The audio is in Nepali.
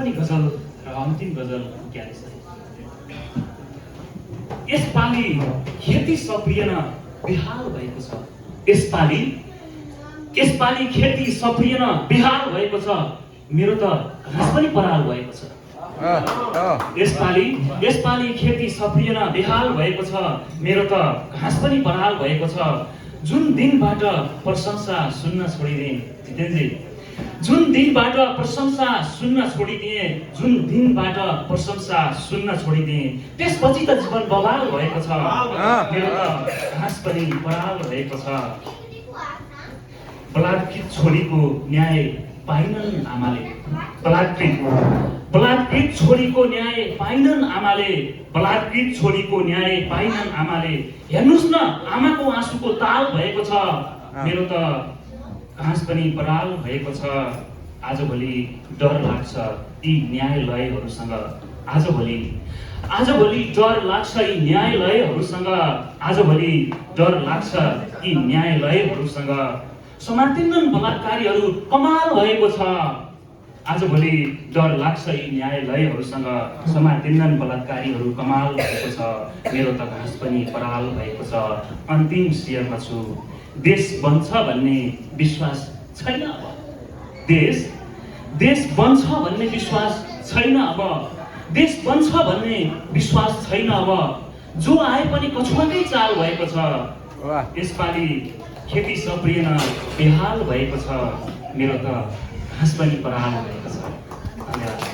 पनि गजल र अन्तिम गजल क्यारेछ। यसपालि खेती सप्रिएन बेहाल भएको छ। यसपालि खेती सप्रिएन बेहाल भएको छ। मेरो त घाँस पनि पराल भएको छ। यसपालि खेती सप्रिएन बेहाल भएको छ। मेरो त घाँस पनि पराल भएको छ। जुन दिनबाट प्रशंसा सुन्न छोडिदिए जितेनजी, जुन दिनबाट प्रशंसा सुन्न छोडिदिए, त्यसपछि त जीवन बवाल भएको छ। मेरो त घाँस पनि पराल भएको छ। बलात्कृत छोरीको न्याय पाइनन् आमाले। बलात्कृत छोरीको न्याय पाइनन् आमाले। हेर्नुस् न आमाको आँसुको ताल भएको छ। मेरो त घाँस पनि पराल भएको छ। आजभोलि डर लाग्छ यी न्यायालयहरूसँग। आजभोलि डर लाग्छ यी न्यायालयहरूसँग। समातिन्नन् बलात्कारीहरू कमाल भएको छ। आजभोलि डर लाग्छ यी न्यायालयहरूसँग। समातिन्नन् बलात्कारीहरू कमाल भएको छ। मेरो त घाँस पनि पराल भएको छ। अन्तिम शेयरमा छु। देश बन्छ भन्ने विश्वास छैन अब। देश बन्छ भन्ने विश्वास छैन अब। जो आए पनि कछुवाकै चाल भएको छ। यसपालि खेती सप्रिएन बेहाल भएको छ। मेरो त घाँस पनि पराल भएको छ। धन्यवाद।